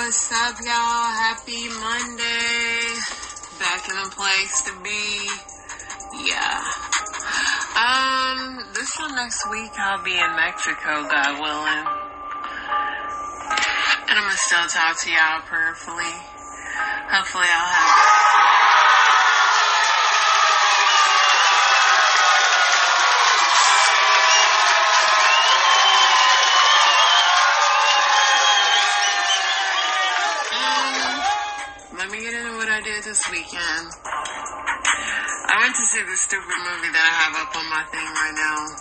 What's up, y'all? Happy Monday. Back in the place to be. Yeah. This time next week I'll be in Mexico, God willing. And I'm gonna still talk to y'all prayerfully. Hopefully I'll have let me get into what I did this weekend. I went to see this stupid movie that I have up on my thing right now.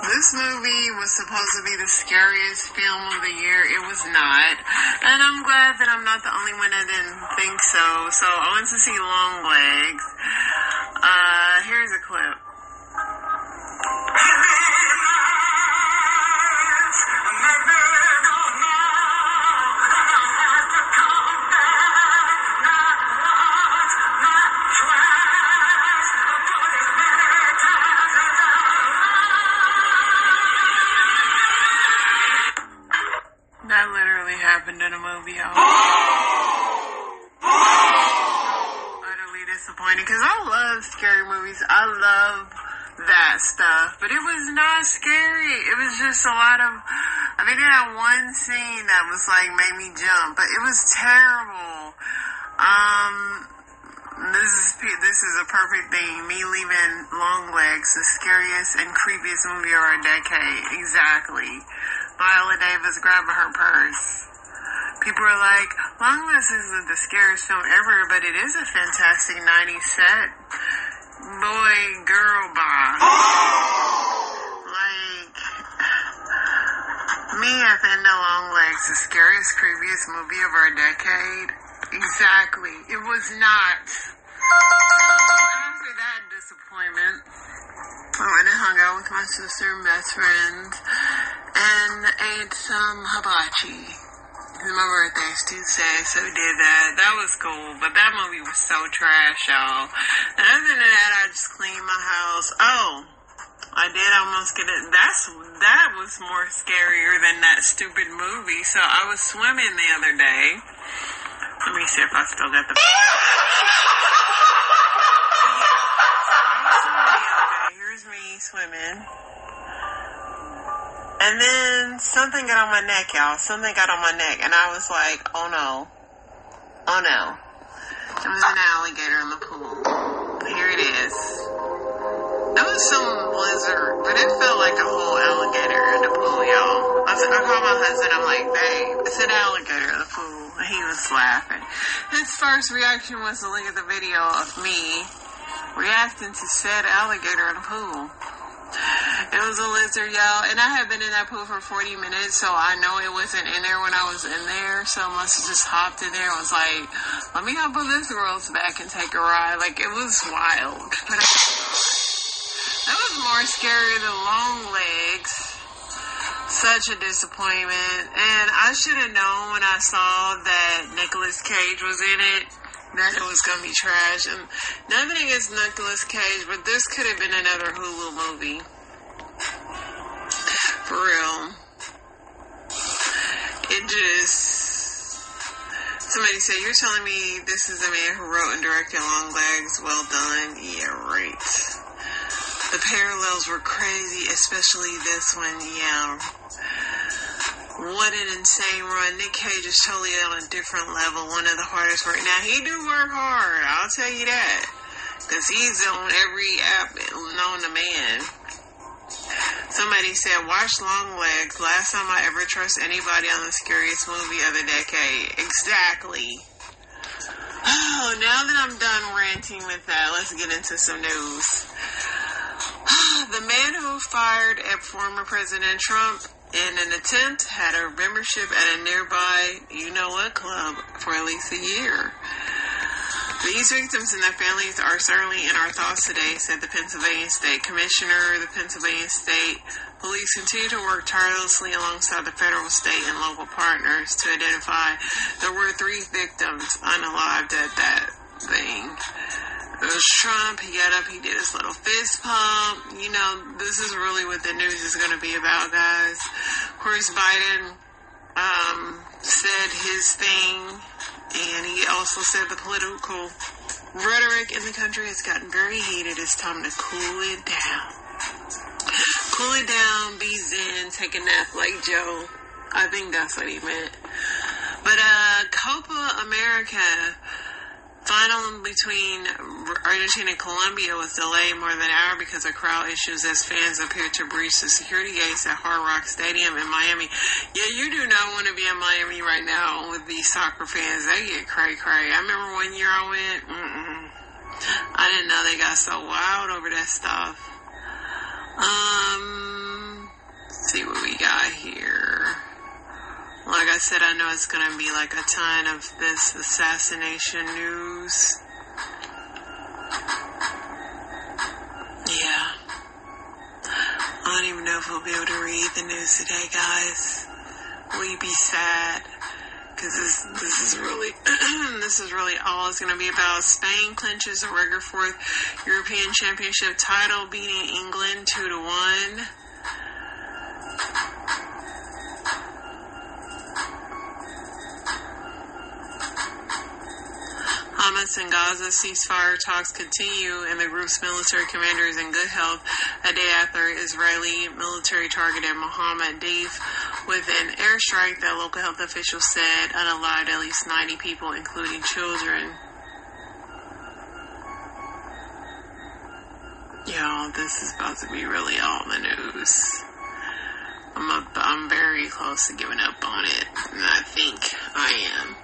This movie was supposed to be the scariest film of the year. It was not. And I'm glad that I'm not the only one that didn't think so. So I went to see Longlegs. Here's a clip. That literally happened in a movie, y'all. Utterly disappointing, because I love scary movies. I love that stuff, but it was not scary. It was just a lot of, I mean, they had one scene that was like, made me jump, but it was terrible. This is a perfect thing. Me leaving Longlegs, the scariest and creepiest movie of our decade. Exactly. Viola Davis grabbing her purse. People are like, Longlegs isn't the scariest film ever, but it is a fantastic 90s set. Boy, girl, bye. Like, me, I think No Longlegs, the scariest, creepiest movie of our decade. Exactly. It was not. So, after that disappointment, I went and hung out with my sister and best friend and ate some hibachi. My birthday's Tuesday, so we did that. That was cool, but that movie was so trash, y'all. And other than that, I just cleaned my house. Oh, I did almost get it. That was more scarier than that stupid movie. So I was swimming the other day. Let me see if I still got the... Here's me swimming. And then something got on my neck, y'all. Something got on my neck. And I was like, oh no. Oh no. There was an alligator in the pool. Here it is. It was some lizard, but it felt like a whole alligator in the pool, y'all. I called my husband. I'm like, babe, it's an alligator in the pool. And he was laughing. His first reaction was to look at the video of me reacting to said alligator in the pool. It was a lizard, y'all, and I had been in that pool for 40 minutes, so I know it wasn't in there when I was in there, so I must have just hopped in there and was like, let me hop on this girl's back and take a ride. Like, it was wild. But that was more scary than Longlegs. Such a disappointment. And I should have known when I saw that Nicolas Cage was in it, that it was gonna be trash. And nothing against Nicolas Cage, but this could have been another Hulu movie. For real. It just... Somebody said, you're telling me this is the man who wrote and directed Longlegs? Well done. Yeah, right. The parallels were crazy, especially this one. Yeah. What an insane run. Nick Cage is totally on a different level. One of the hardest work. Now, he do work hard. I'll tell you that. Because he's on every app known to man. Somebody said, watch Longlegs. Last time I ever trust anybody on the scariest movie of the decade. Exactly. Oh, now that I'm done ranting with that, let's get into some news. The man who fired at former President Trump in an attempt had a membership at a nearby you-know-what club for at least a year. These victims and their families are certainly in our thoughts today, said the Pennsylvania State Commissioner. The Pennsylvania State Police continue to work tirelessly alongside the federal, state, and local partners to identify. There were 3 victims unalived at that thing. It was Trump. He got up, he did his little fist pump. This is really what the news is going to be about, guys. Of course, Biden said his thing, and he also said the political rhetoric in the country has gotten very heated. It's time to cool it down. Cool it down, be zen, take a nap like Joe. I think that's what he meant. But Copa America final between Argentina and Colombia was delayed more than an hour because of crowd issues as fans appeared to breach the security gates at Hard Rock Stadium in Miami. Yeah, you do not want to be in Miami right now with these soccer fans. They get cray-cray. I remember one year I went, I didn't know they got so wild over that stuff. Let's see what we got here. Like I said, I know it's going to be like a ton of this assassination news. Yeah. I don't even know if we'll be able to read the news today, guys. Will you be sad? Because this is really, this is really all it's going to be about. Spain clinches a record fourth European Championship title, beating England 2-1. Hamas and Gaza ceasefire talks continue, and the group's military commander is in good health a day after Israeli military targeted Mohammed Deif with an airstrike that local health officials said unalived at least 90 people, including children. Y'all, this is about to be really all the news. I'm very close to giving up on it, and I think I am.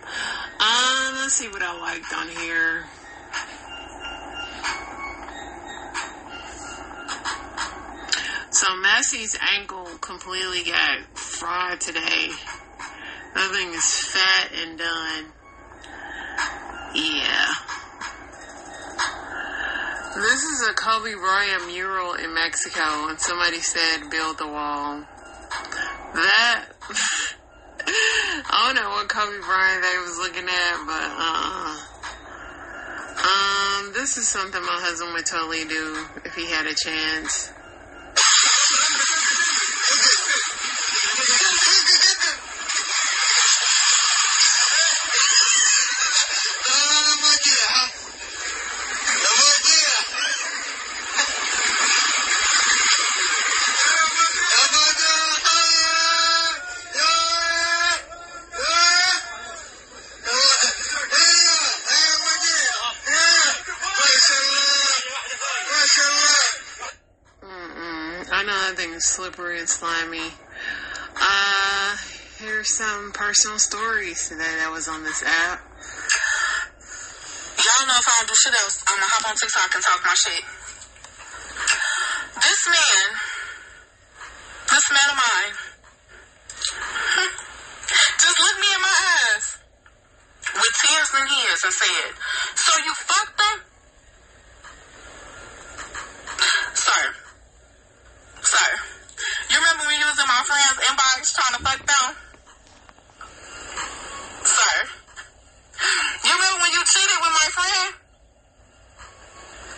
Let's see what I liked on here. So Messi's ankle completely got fried today. That thing is fat and done. Yeah. This is a Kobe Bryant mural in Mexico, and somebody said build the wall. That, I don't know what Kobe Bryant they was looking at, but, this is something my husband would totally do if he had a chance. I know that thing is slippery and slimy. Here's some personal stories today that was on this app. Y'all know if I don't do shit else, I'm gonna hop on TikTok and talk my shit. This man of mine, just looked me in my eyes with tears in his and said, "So you fucked them?" Sir, you remember when you was in my friend's inbox trying to fuck them? Sir, you remember when you cheated with my friend?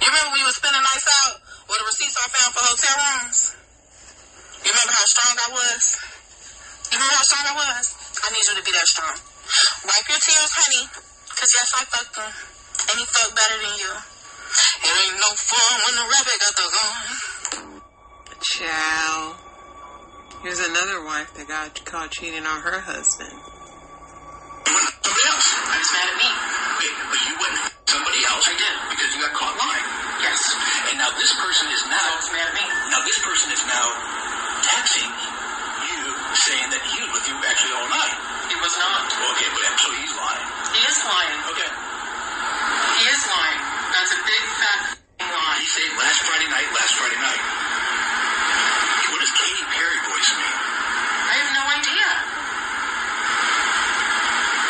You remember when you was spending nights out with the receipts I found for hotel rooms? You remember how strong I was? I need you to be that strong. Wipe your tears, honey, because yes, I fucked him, and he fucked better than you. It ain't no fun when the rabbit got the gun. Ciao. Here's another wife that got caught cheating on her husband. Somebody else. I was mad at me. Wait, but you went somebody else? I did. Because you got caught lying. Yes. And now this person is now... So mad at me. Now this person is now texting you, saying that he was with you actually all night. He was not. Okay, but so he's lying. He is lying. Okay. He is lying. That's a big, fat lie. He said last Friday night. What does Katy Perry voice mean? I have no idea.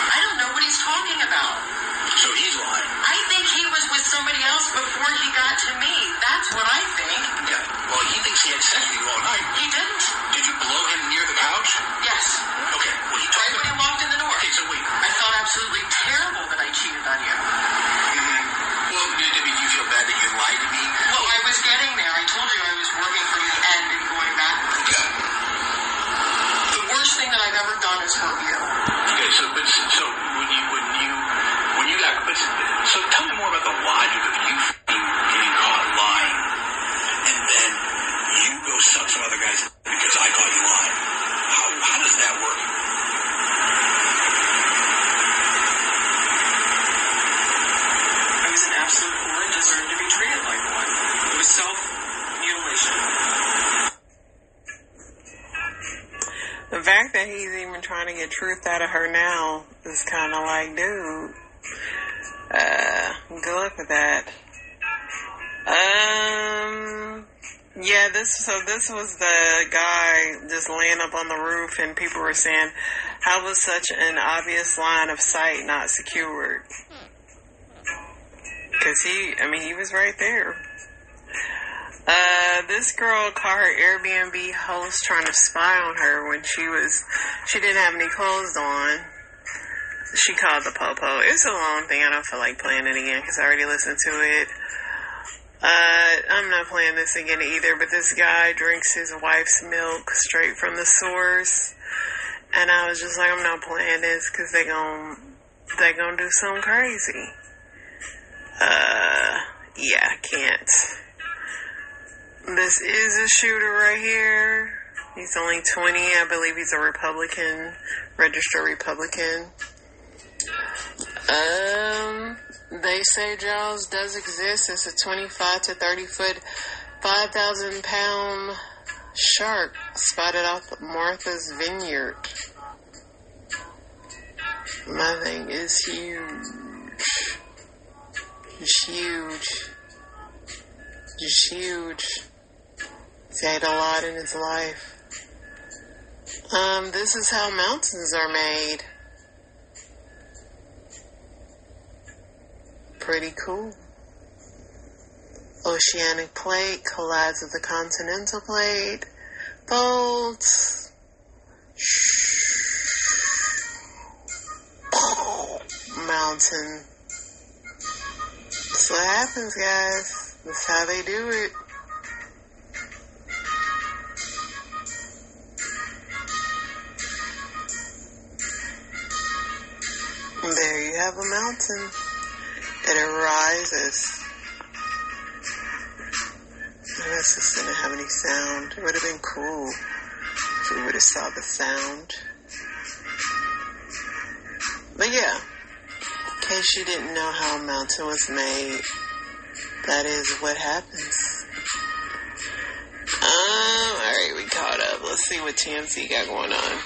I don't know what he's talking about. So he's lying. I think he was with somebody else before he got to me. That's what I think. Yeah. Well, fact that he's even trying to get truth out of her now is kind of like, dude, good luck with that. Yeah, this was the guy just laying up on the roof, and people were saying, how was such an obvious line of sight not secured? Because he was right there. This girl caught her Airbnb host trying to spy on her when she didn't have any clothes on. She called the popo. It's a long thing. I don't feel like playing it again because I already listened to it. I'm not playing this again either, but this guy drinks his wife's milk straight from the source. And I was just like, I'm not playing this because they gonna do something crazy. Yeah, can't. This is a shooter right here. He's only 20. I believe he's a Republican, registered Republican. They say Jaws does exist. It's a 25 to 30 foot, 5,000 pound shark spotted off Martha's Vineyard. My thing is huge. It's huge. Just huge. He's had a lot in his life. This is how mountains are made. Pretty cool. Oceanic plate collides with the continental plate. Bolts. Mountain. That's what happens, guys. That's how they do it. And there you have a mountain. It arises. I guess this didn't have any sound. It would have been cool if we would have saw the sound. But yeah, in case you didn't know how a mountain was made, that is what happens. Alright, we caught up. Let's see what TMZ got going on.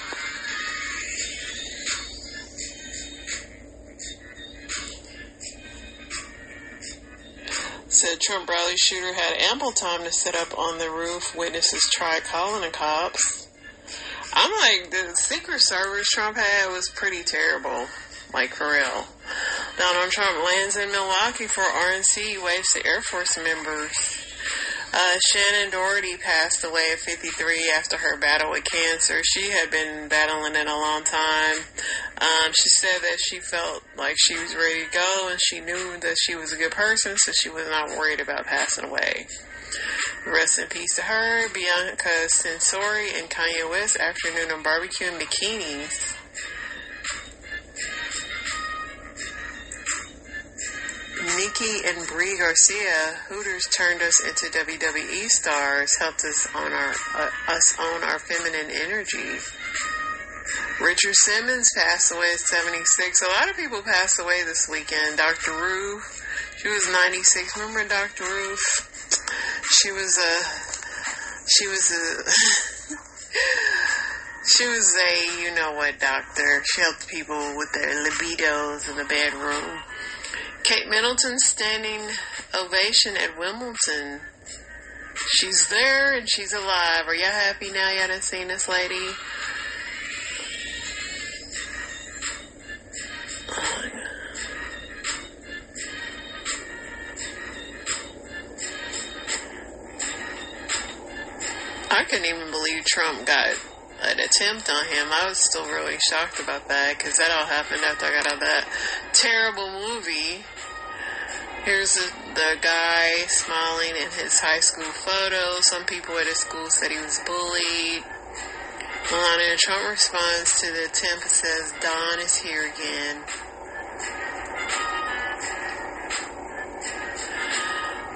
Said Trump rally shooter had ample time to sit up on the roof. Witnesses tried calling the cops. I'm like, the Secret Service Trump had was pretty terrible. Like, for real. Donald Trump lands in Milwaukee for RNC, waves to Air Force members. Shannon Doherty passed away at 53 after her battle with cancer. She had been battling it a long time. She said that she felt like she was ready to go, and she knew that she was a good person, so she was not worried about passing away. Rest in peace to her. Bianca Censori and Kanye West afternoon on barbecue in bikinis. Nikki and Brie Garcia, Hooters turned us into WWE stars, helped us own our feminine energy. Richard Simmons passed away at 76. A lot of people passed away this weekend. Dr. Ruth, she was 96. Remember Dr. Ruth? She was a you know what doctor. She helped people with their libidos in the bedroom. Kate Middleton's standing ovation at Wimbledon. She's there and she's alive. Are y'all happy now y'all done seen this lady? Oh my God. I couldn't even believe Trump got an attempt on him. I was still really shocked about that because that all happened after I got out of that terrible movie. Here's the guy smiling in his high school photo. Some people at his school said he was bullied. Melania Trump responds to the attempt and says, Dawn is here again.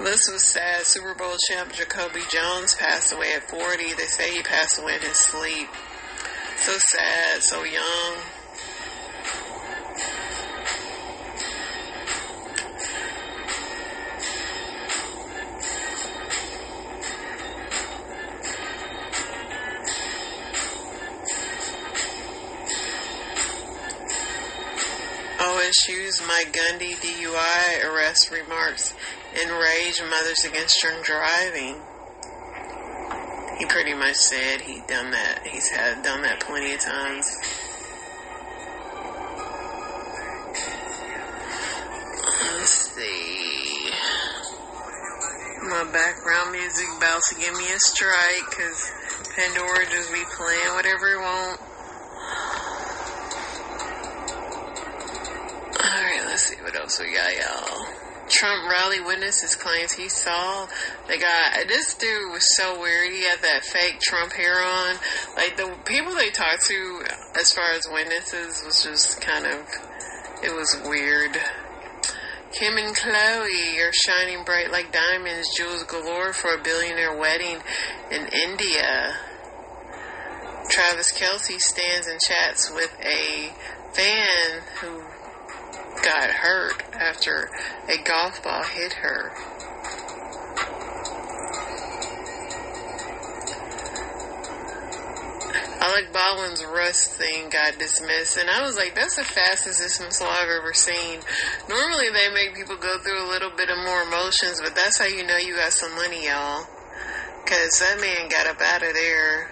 This was sad. Super Bowl champ Jacoby Jones passed away at 40. They say he passed away in his sleep. So sad, so young. shoes. Mike Gundy DUI arrest remarks enrage mothers against drunk driving. He pretty much said he'd done that. He's done that plenty of times. Let's see. My background music about to give me a strike because Pandora just be playing whatever it want. Alright, let's see what else we got, y'all. Trump rally witnesses claims he saw the guy. This dude was so weird. He had that fake Trump hair on. Like, the people they talked to as far as witnesses was just kind of, it was weird. Kim and Khloe are shining bright like diamonds, jewels galore for a billionaire wedding in India. Travis Kelce stands and chats with a fan who got hurt after a golf ball hit her. Alec Baldwin's Rust thing got dismissed, and I was like, that's the fastest dismissal I've ever seen. Normally they make people go through a little bit of more emotions, but that's how you know you got some money, y'all. Because that man got up out of there.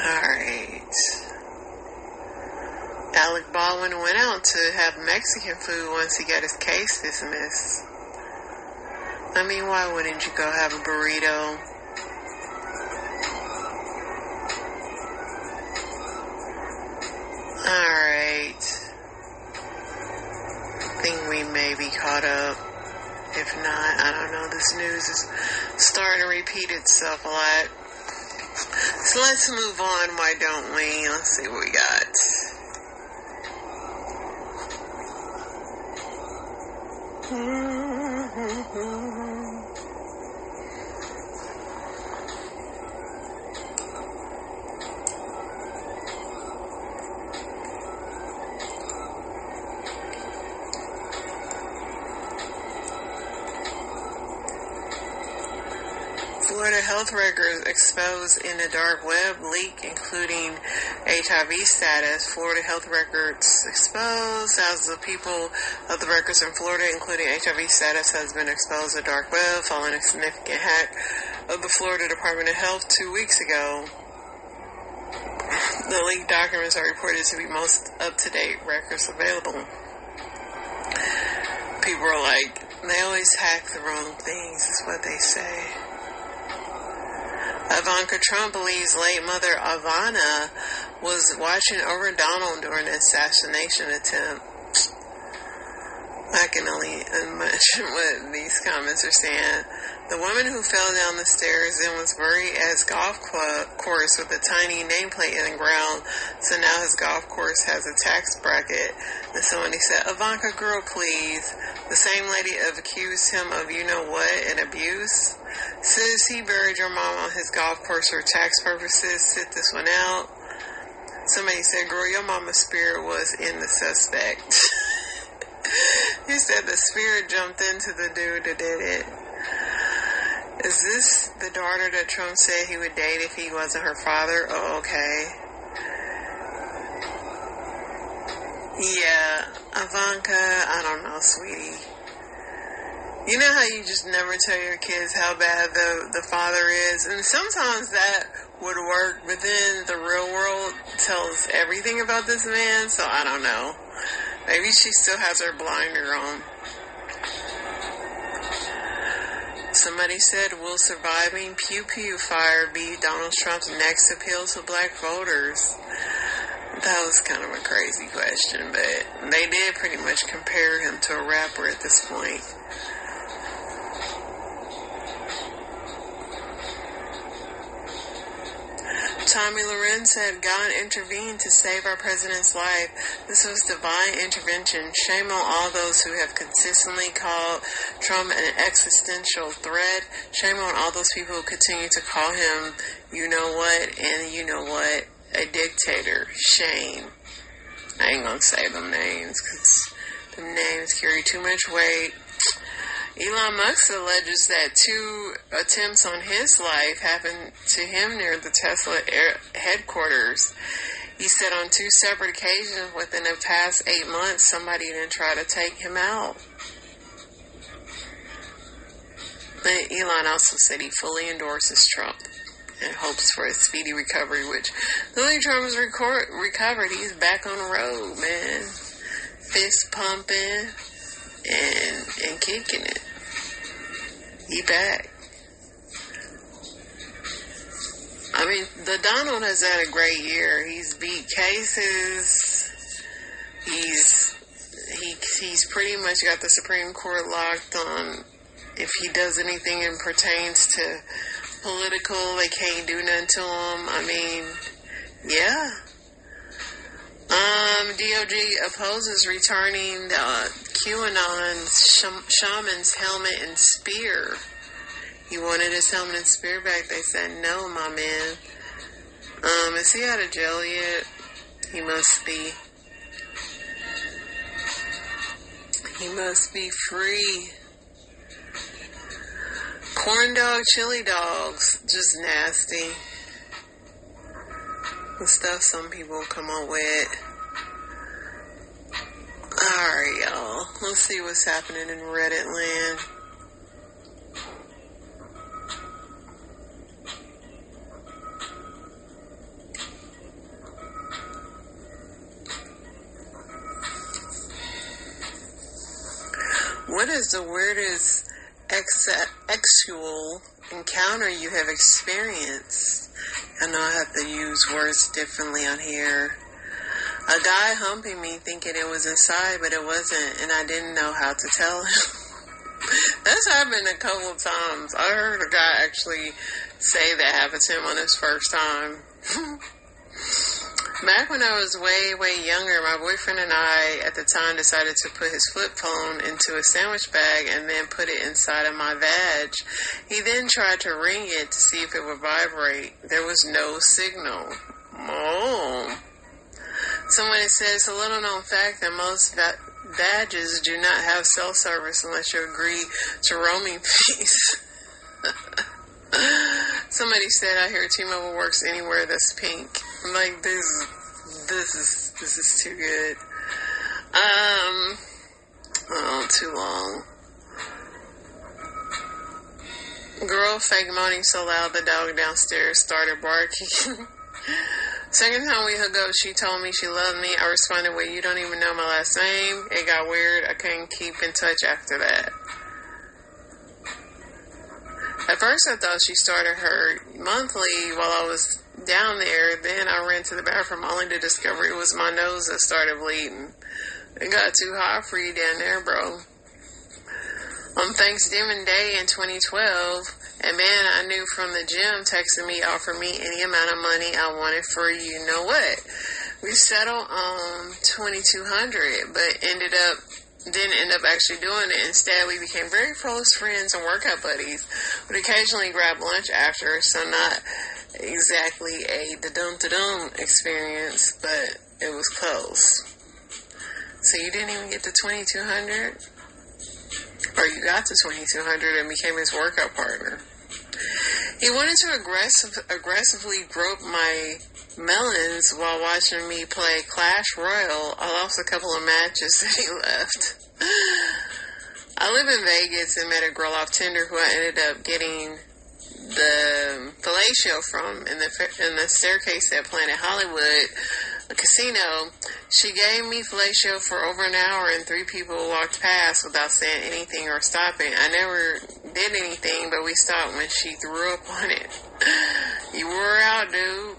Alright. Alec Baldwin went out to have Mexican food once he got his case dismissed. I mean, why wouldn't you go have a burrito? Alright. I think we may be caught up. If not, I don't know. This news is starting to repeat itself a lot. So let's move on, why don't we? Let's see what we got. Florida health records exposed in the dark web leak, including HIV status. Florida health records exposed. Thousands of people of the records in Florida, including HIV status, has been exposed to the dark web following a significant hack of the Florida Department of Health 2 weeks ago. The leaked documents are reported to be most up-to-date records available. People are like, they always hack the wrong things, is what they say. Ivanka Trump believes late mother Ivana was watching over Donald during the assassination attempt. I can only imagine what these comments are saying. The woman who fell down the stairs and was buried at his golf course with a tiny nameplate in the ground, so now his golf course has a tax bracket. And somebody said, Ivanka, girl, please. The same lady accused him of you-know-what and abuse. Says he buried your mom on his golf course for tax purposes. Sit this one out. Somebody said, girl, your mama's spirit was in the suspect. He said the spirit jumped into the dude that did it. Is this the daughter that Trump said he would date if he wasn't her father? Oh, okay. Yeah, Ivanka, I don't know, sweetie. You know how you just never tell your kids how bad the father is? And sometimes that would work, but then the real world tells everything about this man, so I don't know. Maybe she still has her blinder on. Somebody said, will surviving Pew Pew fire be Donald Trump's next appeal to black voters? That was kind of a crazy question, but they did pretty much compare him to a rapper at this point. Tommy Loren said, God intervened to save our president's life. This was divine intervention. Shame on all those who have consistently called Trump an existential threat. Shame on all those people who continue to call him you-know-what and you-know-what, a dictator. Shame. I ain't gonna say them names because them names carry too much weight. Elon Musk alleges that 2 attempts on his life happened to him near the Tesla headquarters. He said on 2 separate occasions within the past 8 months, somebody didn't try to take him out. But Elon also said he fully endorses Trump and hopes for a speedy recovery, which Donald Trump has recovered. He's back on the road, man. Fist pumping and kicking it. He back. I mean, the Donald has had a great year. He's beat cases. He's pretty much got the Supreme Court locked on. If he does anything and pertains to political, they can't do nothing to him. I mean, yeah. DOJ opposes returning the QAnon shaman's helmet and spear. He wanted his helmet and spear back. They said, no, my man. Is he out of jail yet? He must be. He must be free. Corn dog, chili dogs. Just nasty. The stuff some people come up with. Alright, y'all. Let's see what's happening in Reddit land. What is the weirdest sexual encounter you have experienced? I know I have to use words differently on here. A guy humping me thinking it was inside, but it wasn't, and I didn't know how to tell him. That's happened a couple of times. I heard a guy actually say that happened to him on his first time. Back when I was way younger, my boyfriend and I at the time decided to put his flip phone into a sandwich bag and then put it inside of my vag. He then tried to ring it to see if it would vibrate. There was no signal. Oh. Someone said it's a little known fact that most badges do not have cell service unless you agree to roaming fees. Somebody said, I hear T-Mobile works anywhere that's pink. I'm like, this is too good. Too long. Girl fake moaning so loud the dog downstairs started barking. Second time we hooked up, she told me she loved me. I responded, well, you don't even know my last name. It got weird. I couldn't keep in touch after that. At first, I thought she started her monthly while I was down there. Then I ran to the bathroom only to discover it was my nose that started bleeding. It got too hot for you down there, bro. On Thanksgiving Day in 2012, a man I knew from the gym texted me, offered me any amount of money I wanted for you know what. We settled on $2,200, but didn't end up actually doing it. Instead, we became very close friends and workout buddies. Would occasionally grab lunch after, so not exactly a da-dum experience, but it was close. So you didn't even get the $2,200? Or you got the $2,200 and became his workout partner. He wanted to aggressively grope my melons while watching me play Clash Royale. I lost a couple of matches and he left. I live in Vegas and met a girl off Tinder who I ended up getting the fellatio from in the staircase at Planet Hollywood, a casino. She gave me fellatio for over an hour and 3 people walked past without saying anything or stopping. I never did anything, but we stopped when she threw up on it. You wore out, dude.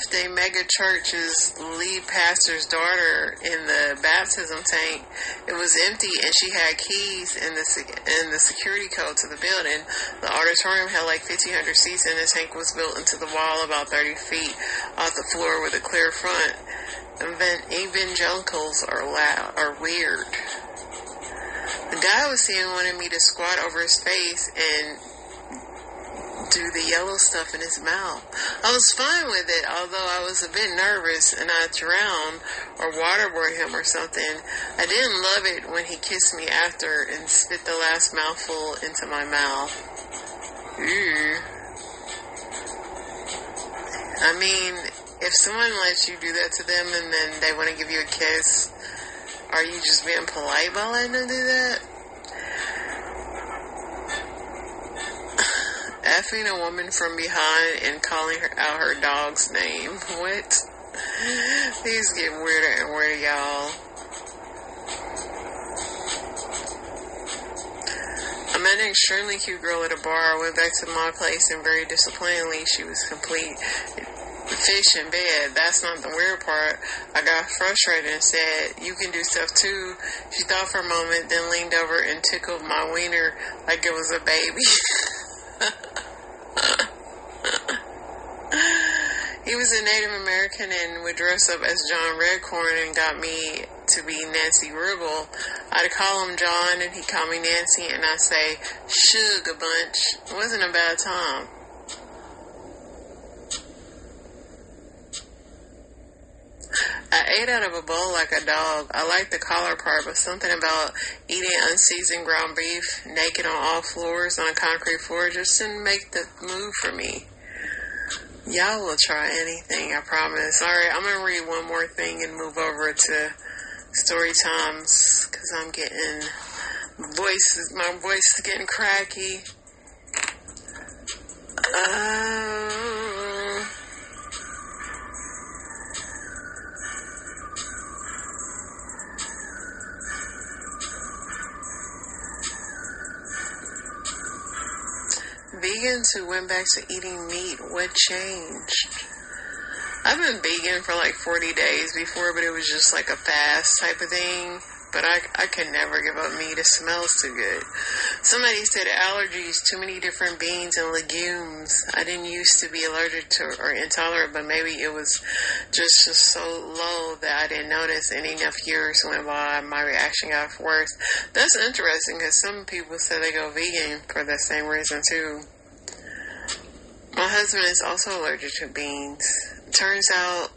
A mega church's lead pastor's daughter in the baptism tank. It was empty and she had keys and the security code to the building. The auditorium had like 1,500 seats and the tank was built into the wall about 30 feet off the floor with a clear front. Evangelicals are weird. The guy I was seeing wanted me to squat over his face and do the yellow stuff in his mouth. I was fine with it, although I was a bit nervous and I drowned or waterboarded him or something. I didn't love it when he kissed me after and spit the last mouthful into my mouth. Ooh. I mean, if someone lets you do that to them and then they want to give you a kiss, are you just being polite by letting them do that? Effing a woman from behind and calling out her dog's name. What? These get weirder and weirder, y'all. I met an extremely cute girl at a bar. I went back to my place and very disappointingly, she was complete fish in bed. That's not the weird part. I got frustrated and said, "You can do stuff too." She thought for a moment, then leaned over and tickled my wiener like it was a baby. He was a Native American and would dress up as John Redcorn and got me to be Nancy Ribble. I'd call him John and he'd call me Nancy and I'd say, "Shug" a bunch. It wasn't a bad time. I ate out of a bowl like a dog. I liked the collar part, but something about eating unseasoned ground beef naked on all floors on a concrete floor just didn't make the move for me. Y'all will try anything, I promise. Alright, I'm going to read one more thing and move over to story times, because I'm getting, my voice is getting cracky. Vegans who went back to eating meat, what changed? I've been vegan for like 40 days before, but it was just like a fast type of thing. But I could never give up meat. It smells too good. Somebody said allergies, too many different beans and legumes. I didn't used to be allergic to or intolerant, but maybe it was just so low that I didn't notice, and enough years went by, my reaction got worse. That's interesting because some people say they go vegan for the same reason too. My husband is also allergic to beans. Turns out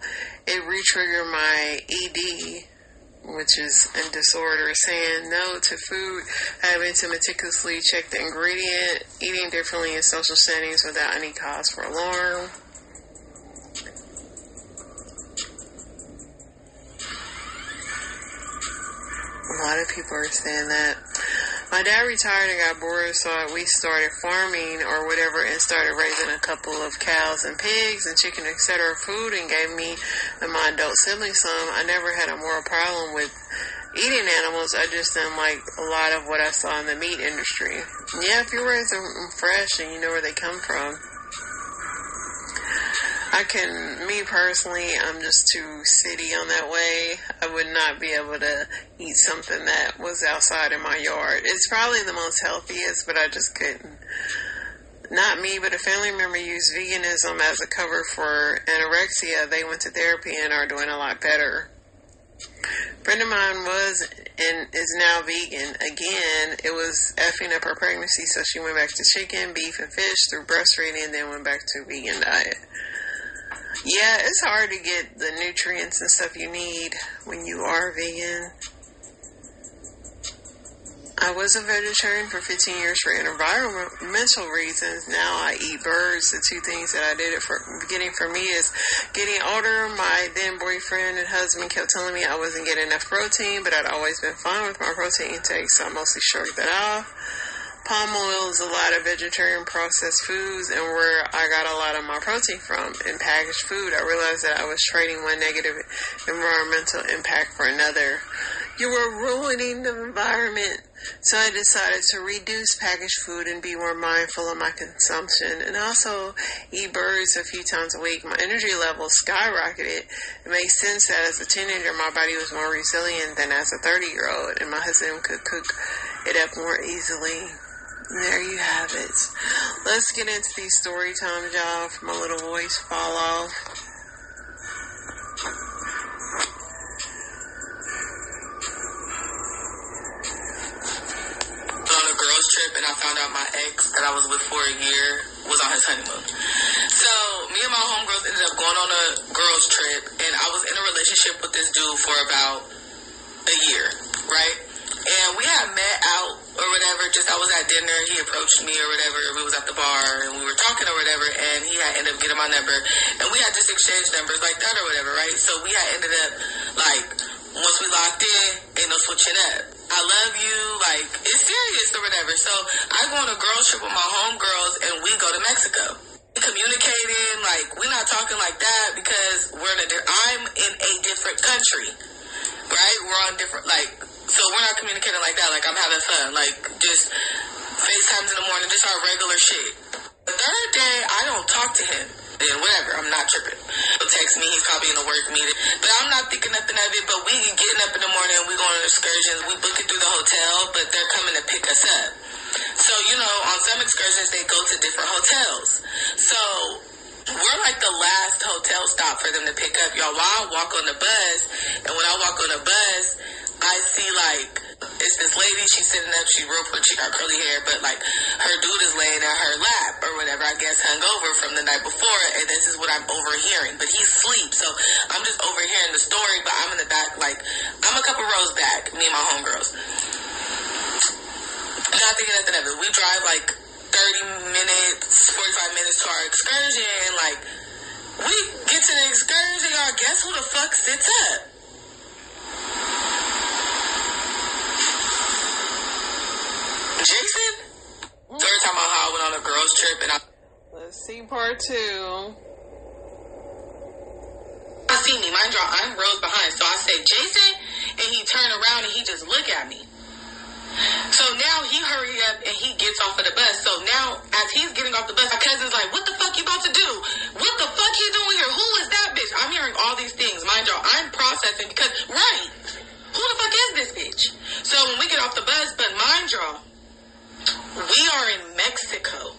it re-triggered my ED, which is a disorder, saying no to food, having to meticulously check the ingredient, eating differently in social settings without any cause for alarm. A lot of people are saying that. My dad retired and got bored, so we started farming or whatever and started raising a couple of cows and pigs and chicken, etc. food, and gave me and my adult siblings some. I never had a moral problem with eating animals. I just didn't like a lot of what I saw in the meat industry. Yeah, if you raise them fresh and you know where they come from. Me personally, I'm just too city on that way. I would not be able to eat something that was outside in my yard. It's probably the most healthiest, but I just couldn't. Not me, but a family member used veganism as a cover for anorexia. They went to therapy and are doing a lot better. A friend of mine was and is now vegan. Again, it was effing up her pregnancy, so she went back to chicken, beef, and fish through breastfeeding and then went back to vegan diet. Yeah, it's hard to get the nutrients and stuff you need when you are vegan. I was a vegetarian for 15 years for environmental reasons. Now I eat birds. The two things that I did it for getting for me is getting older. My then boyfriend and husband kept telling me I wasn't getting enough protein, but I'd always been fine with my protein intake, so I mostly shrugged that off. Palm oil is a lot of vegetarian processed foods, and where I got a lot of my protein from in packaged food. I realized that I was trading one negative environmental impact for another. You were ruining the environment. So I decided to reduce packaged food and be more mindful of my consumption, and also eat birds a few times a week. My energy levels skyrocketed. It makes sense that as a teenager, my body was more resilient than as a 30-year-old, and my husband could cook it up more easily. There you have it. Let's get into these story times, y'all, for my little voice fall off. On a girls trip, and I found out my ex that I was with for a year was on his honeymoon. So me and my homegirls ended up going on a girls trip, and I was in a relationship with this dude for about a year, right? And we had met out or whatever, just I was at dinner, he approached me or whatever, we was at the bar and we were talking or whatever, and he had ended up getting my number, and we had just exchanged numbers like that or whatever, right? So we had ended up, like, once we locked in, ain't no switching up. I love you, like, it's serious or whatever. So I go on a girls trip with my homegirls and we go to Mexico. Communicating, like, we're not talking like that because I'm in a different country, right? We're on different, like, so we're not communicating like that, like I'm having fun, like just FaceTimes in the morning, just our regular shit. The third day, I don't talk to him. Then whatever, I'm not tripping. He'll text me, he's probably in a work meeting. But I'm not thinking nothing of it, but we getting up in the morning, we going on excursions, we book it through the hotel, but they're coming to pick us up. So, you know, on some excursions, they go to different hotels. So we're like the last hotel stop for them to pick up, y'all. While I walk on the bus, and when I walk on the bus, I see, like, it's this lady, she's sitting up, she's real pretty, she got curly hair, but, like, her dude is laying at her lap, or whatever, I guess, hungover from the night before, and this is what I'm overhearing, but he's asleep, so I'm just overhearing the story, but I'm in the back, like, I'm a couple rows back, me and my homegirls. Not thinking nothing of it. We drive, like, 30 minutes, 45 minutes to our excursion, like, we get to the excursion, y'all, guess who the fuck sits up? Jason? So we're talking about how I went on a girls trip and Let's see part 2. I see me, mind you, I'm rows behind. So I say, Jason, and he turned around and he just looked at me. So now he hurry up and he gets off of the bus. So now as he's getting off the bus, my cousin's like, what the fuck you about to do? What the fuck he doing here? Who is that bitch? I'm hearing all these things. Mind y'all, I'm processing because, right, who the fuck is this bitch? So when we get off the bus, but mind y'all, we are in Mexico.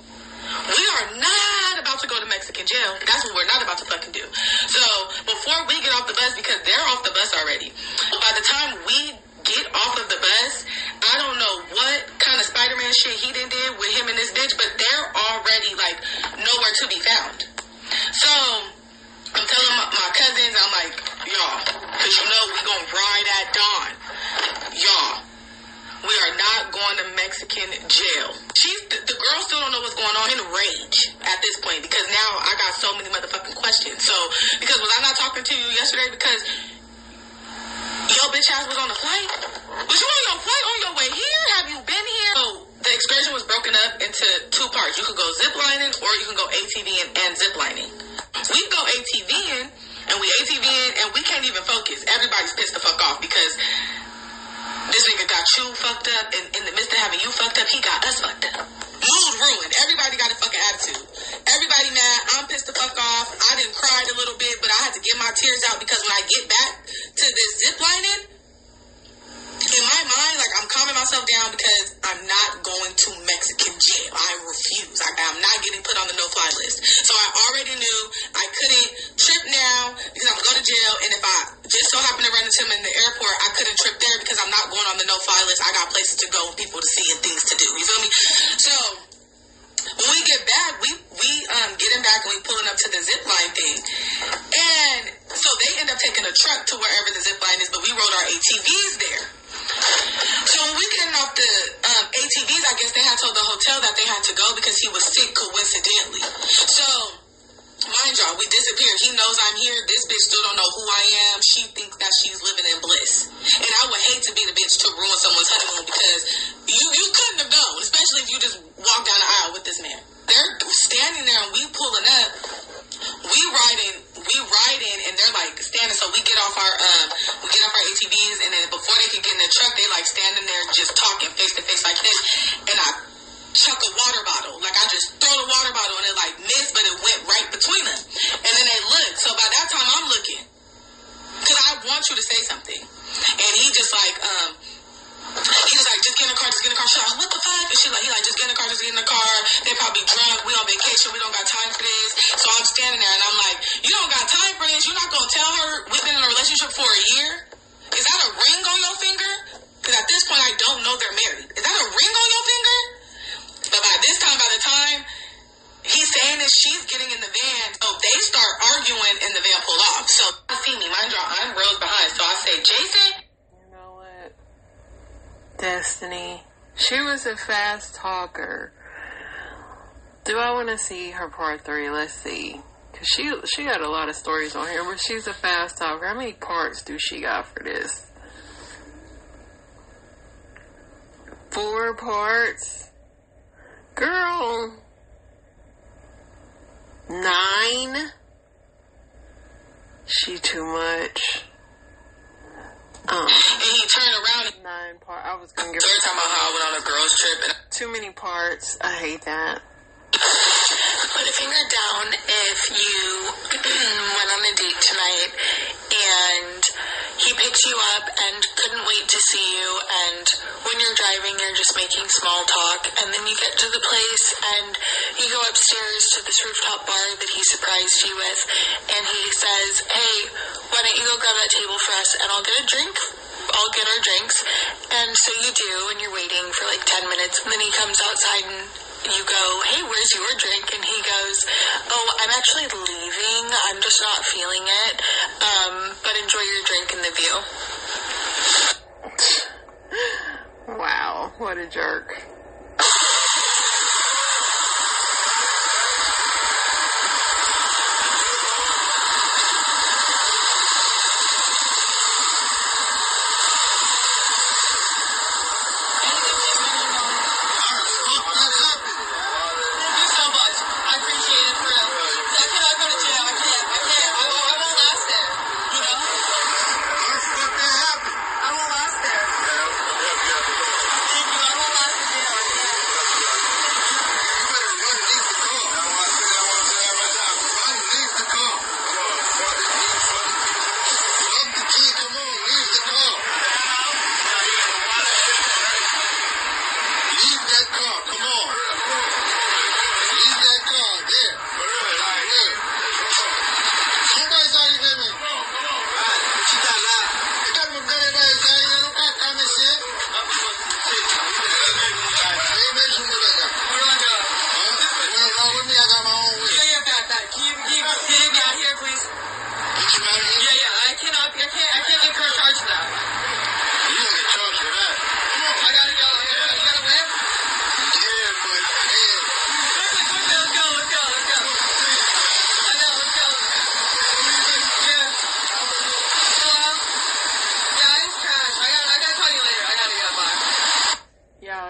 We are not about to go to Mexican jail. That's what we're not about to fucking do. So before we get off the bus, because they're off the bus already, by the time we get off of the bus, I don't know what kind of Spider-Man shit he did with him and this bitch, but they're already, like, nowhere to be found. So I'm telling my cousins, I'm like, y'all, because you know we gonna ride at dawn. Y'all, we are not going to Mexican jail. The girl still don't know what's going on. I'm in rage at this point because now I got so many motherfucking questions. So, because was I not talking to you yesterday because your bitch ass was on the flight? Was you on your flight on your way here? Have you been here? So, the excursion was broken up into 2 parts. You could go ziplining or you can go ATVing and ziplining. We go ATVing and we ATVing and we can't even focus. Everybody's pissed the fuck off because this nigga got you fucked up, and in the midst of having you fucked up, he got us fucked up. Mood ruined. Everybody got a fucking attitude. Everybody mad. I'm pissed the fuck off. I done cried a little bit, but I had to get my tears out because when I get back to this zip lining, in my mind, like, I'm calming myself down because I'm not going to Mexican jail. I refuse. I'm not getting put on the no-fly list. So I already knew I couldn't trip now because I'm going to go to jail, and if I just so happen to run into him in the airport, I couldn't trip there because I'm not going on the no-fly list. I got places to go and people to see and things to do. You feel me? So when we get back, we getting back and we pulling up to the zip line thing. And so they end up taking a truck to wherever the zip line is, but we rode our ATVs there. So when we getting off the ATVs, I guess they had told the hotel that they had to go because he was sick coincidentally. So mind y'all, we disappear. He knows I'm here. This bitch still don't know who I am. She thinks that she's living in bliss. And I would hate to be the bitch to ruin someone's honeymoon because you couldn't have known, especially if you just walked down the aisle with this man. They're standing there and we pulling up. We riding, and they're like standing. So we get off our ATVs, and then before they can get in the truck, they like standing there just talking face to face like this. And I chuck a water bottle. Like, I just throw the water bottle and it like missed, but it went right between them. And then they look. So by that time I'm looking. Because I want you to say something. And he just like, just get in the car, just get in the car. She's like, what the fuck? And he like, just get in the car, just get in the car. They probably drunk. We on vacation. We don't got time for this. So I'm standing there and I'm like, you don't got time for this. You're not going to tell her we've been in a relationship for a year? Is that a ring on your finger? Because at this point I don't know they're married. Is that a ring on your finger? But by the time he Destiny. She was a fast talker. Do I want to see her part 3? Let's see. Because she got a lot of stories on here, but she's a fast talker. How many parts do she got for this? 4 parts? Girl. 9? She too much. And he turned around and 9 parts. I was gonna give they're talking about how I went on a girls trip and too many parts. I hate that. put a finger down if you went on a date tonight and he picks you up and couldn't wait to see you, and when you're driving you're just making small talk, and then you get to the place and you go upstairs to this rooftop bar that he surprised you with, and he says, hey, why don't you go grab that table for us and I'll get a drink? I'll get our drinks. And so you do, and you're waiting for like 10 minutes, and then he comes outside and you go, hey, where's your drink? And he goes, oh, I'm actually leaving. I'm just not feeling it. But enjoy your drink and the view. Wow, what a jerk.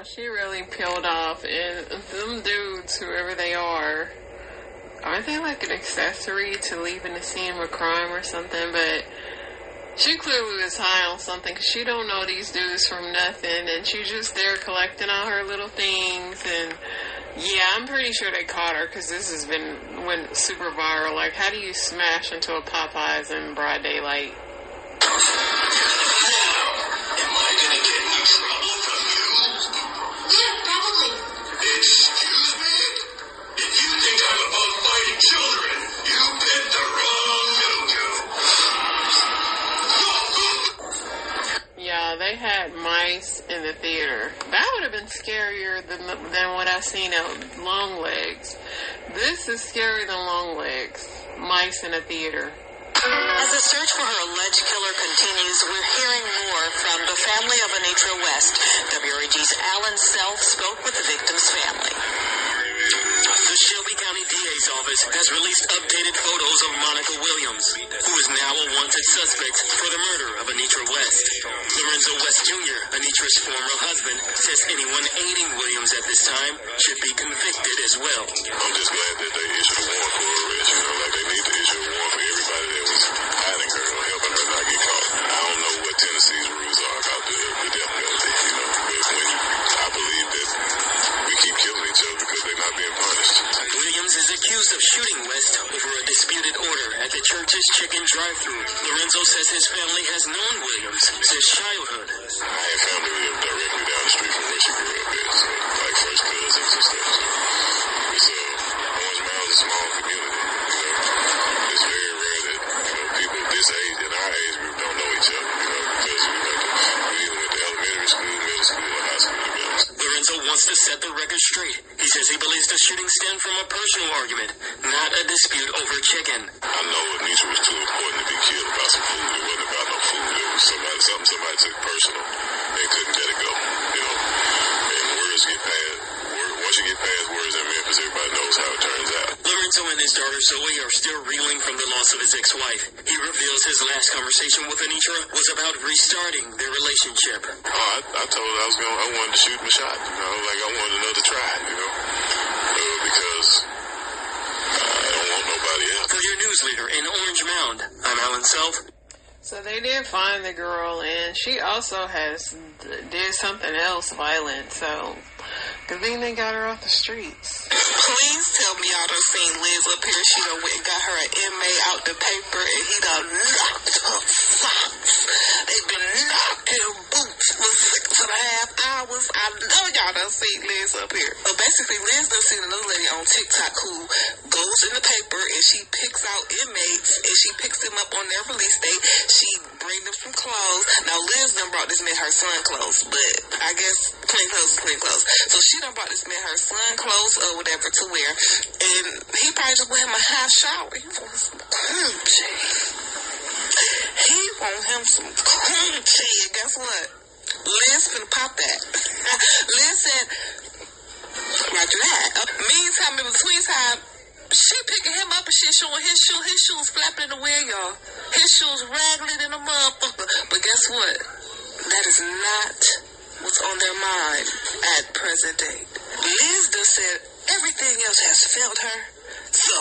She really peeled off, and them dudes, whoever they are they like an accessory to leaving the scene of a crime or something? But she clearly was high on something, because she don't know these dudes from nothing, and she's just there collecting all her little things. And yeah, I'm pretty sure they caught her, because this went super viral. Like, how do you smash into a Popeyes in broad daylight? Excuse me? If you think I'm about fighting children, you picked the wrong Jojo. Yeah, they had mice in the theater. That would have been scarier than what I've seen at Long Legs. This is scarier than Long Legs. Mice in a theater. As the search for her alleged killer continues, we're hearing more from the family of Anitra West. WREG's Alan Self spoke with the victim's family. The Shelby County DA's office has released updated photos of Monica Williams, who is now a wanted suspect for the murder of Anitra West. Lorenzo West Jr., Anitra's former husband, says anyone aiding Williams at this time should be convicted as well. I'm just glad that they issued a warrant for her arrest. Like they need to issue a warrant for everybody that was hiding her or helping her not get caught. I don't know what Tennessee's rules are about the death penalty, but I believe that we keep killing each other because they're not being punished. Williams is accused of shooting West over a disputed order at the church's chicken drive-thru. Lorenzo says his family has known Williams since childhood. I had family live directly down the street from where she grew up at, so like first cousins and stuff. So Orange Mound is a small community. It's very rare that people this age and our age group don't know each other. Because we either went to elementary school, middle school, or high school together. Lorenzo wants to set the record straight. He says he believes the shooting stemmed from a personal argument, not a dispute over chicken. I know Anitra was too important to be killed about some food. It wasn't about no food. It was something somebody took personal and couldn't let it go. once you get past words in Memphis, everybody knows how it turns out. Lorenzo and his daughter Zoe are still reeling from the loss of his ex-wife. He reveals his last conversation with Anitra was about restarting their relationship. I told her I wanted to shoot my shot. Like I wanted another try, because I don't want nobody else. For your news leader in Orange Mound, I'm Alan Self. So they did find the girl, and she also did something else violent. So good thing they got her off the streets. Please tell me y'all done seen Liz up here. She done went and got her an inmate out the paper, and he done knocked her socks. They been knocked her boots for 6.5 hours. I know y'all done seen Liz up here. So basically, Liz done seen another lady on TikTok who goes in the paper and she picks out inmates and she picks them up on their release date. She bring them from clothes. Now Liz done brought this man her son clothes, but I guess clean clothes is clean clothes. So she done brought this man her son clothes or whatever to wear, and he probably just want him a half shower. He wants some coochie. He want him some coochie, and guess what? Liz finna pop that. Liz said, roger that. Meantime, in between time, she picking him up and shit, showing his shoes. His shoes flapping in the wind, y'all. His shoes raggling in a motherfucker. But guess what? That is not what's on their mind at present date. Liz just said everything else has failed her. So,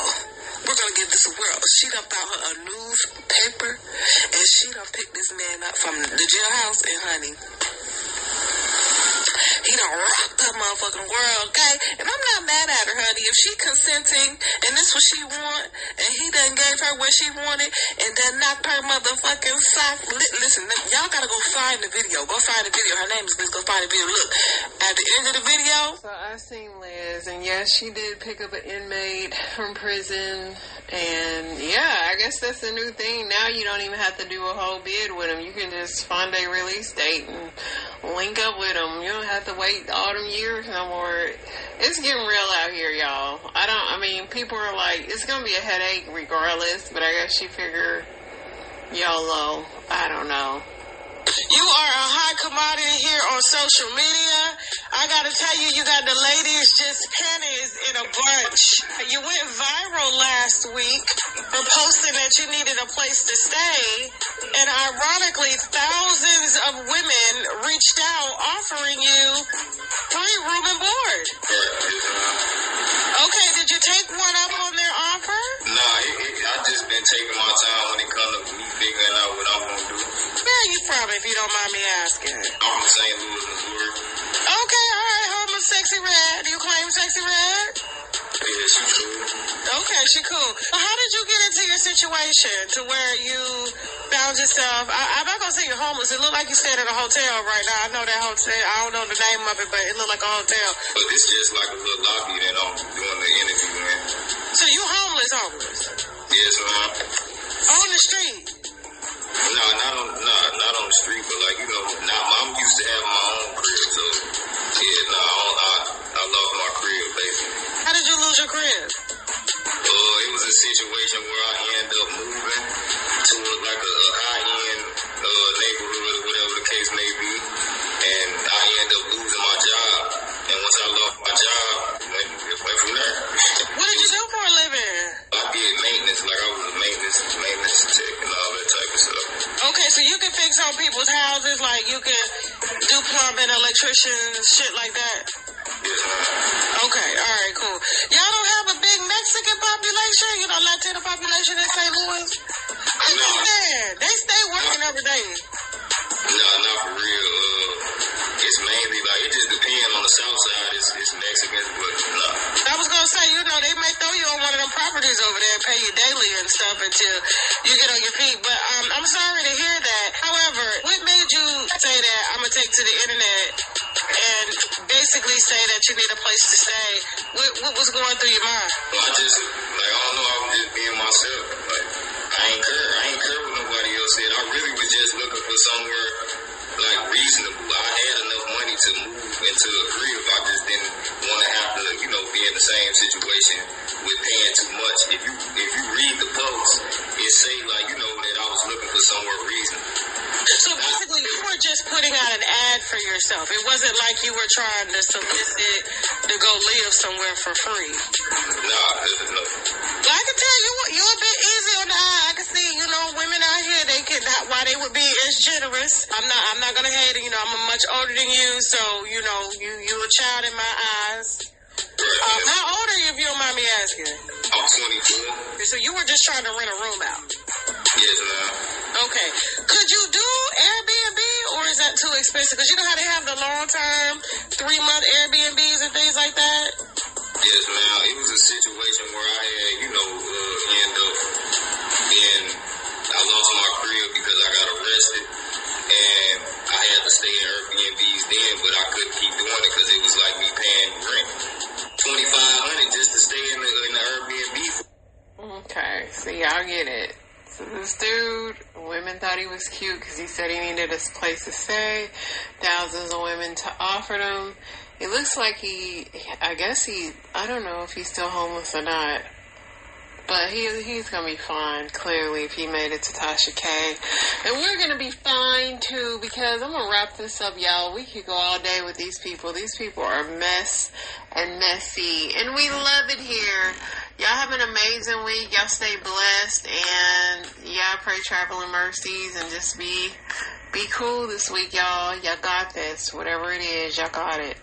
we're going to give this a whirl. She done found her a newspaper, and she done picked this man up from the jailhouse, and honey, he done rocked her motherfucking world, okay? And I'm not mad at her, honey. If she consenting, and this what she want, and he done gave her what she wanted, and then knocked her motherfucking sock. Listen, y'all gotta go find the video. Go find the video. Her name is Liz. Go find the video. Look, at the end of the video. So I seen Liz, and yes, she did pick up an inmate from prison. And yeah, I guess that's the new thing. Now you don't even have to do a whole bid with them. You can just find a release date and link up with them. You don't have to wait all them years no more. It's getting real out here, y'all. People are like, it's going to be a headache regardless, but I guess she figure YOLO. I don't know. You are a hot commodity here on social media. I gotta tell you, you got the ladies just panties in a bunch. You went viral last week for posting that you needed a place to stay, and ironically, thousands of women reached out offering you free room and board. Okay, did you take one up on their offer? Nah, I just been taking my time when it comes to me figuring out what I'm gonna do. Where are you from, if you don't mind me asking? I'm from St. Louis, Missouri. Okay, alright, home of Sexy Red. Do you claim Sexy Red? Yeah, she cool. Okay, she cool. Well, how did you get into your situation to where you found yourself, I'm not gonna say you're homeless, it looked like you stayed at a hotel right now. I know that hotel, I don't know the name of it, but it looked like a hotel. But it's just like a little lobby that I'm doing the interview in. So you homeless? Yes, ma'am. On the street? No, not on the street, but I'm used to having my own crib, so I lost my crib basically. How did you lose your crib? It was a situation where I ended up moving to a high-end neighborhood or whatever the case may be, and I ended up losing my job. And once I lost my job, it went from there. What did you do for a living? I did maintenance, like I was a maintenance tech and all that type of stuff. Okay, so you can fix on people's houses, like you can do plumbing, electrician, shit like that? Yes, ma'am. Okay, alright, cool. Y'all don't have a big Mexican population? Latino population in St. Louis? No. They stay working every day. No, not for real. It's mainly it just depends on the south side. It's Mexicans, but no. I was gonna say, they may throw you on one of them properties over there and pay you daily and stuff until you get on your feet. But I'm sorry to hear that. However, what made you say that I'm gonna take to the internet and basically say that you need a place to stay? What was going through your mind? Well, I just I don't know. I was just being myself. I ain't care what nobody else said. I really was just looking for somewhere reasonable. I had enough money to move into a crib. I just didn't want to have to, be in the same situation with paying too much. If you read the post, it say that I was looking for somewhere reasonable. So basically, you were just putting out an ad for yourself. It wasn't like you were trying to solicit to go live somewhere for free. Nah, no. Well, I can tell you're a bit easy on the eye. I can see, women out here, why they would be as generous. I'm not gonna hate it. I'm much older than you, so you a child in my eyes. Right. How old are you, if you don't mind me asking? I'm 24. So you were just trying to rent a room out? Yes, ma'am. Okay. Could you do Airbnb, or is that too expensive? Because you know how they have the long-term 3-month Airbnbs and things like that? Yes, ma'am. It was a situation where I had, end up being, I lost my crib because I got arrested, and I had to stay in Airbnbs then, but I couldn't keep doing it because it was like me paying rent. $2,500 just to stay in the Airbnb. Okay, so y'all get it. So this dude, women thought he was cute because he said he needed a place to stay. Thousands of women offered him. It looks like I don't know if he's still homeless or not. But he's going to be fine, clearly, if he made it to Tasha K. And we're going to be fine, too, because I'm going to wrap this up, y'all. We could go all day with these people. These people are a mess and messy. And we love it here. Y'all have an amazing week. Y'all stay blessed. And, y'all pray traveling mercies. And just be cool this week, y'all. Y'all got this. Whatever it is, y'all got it.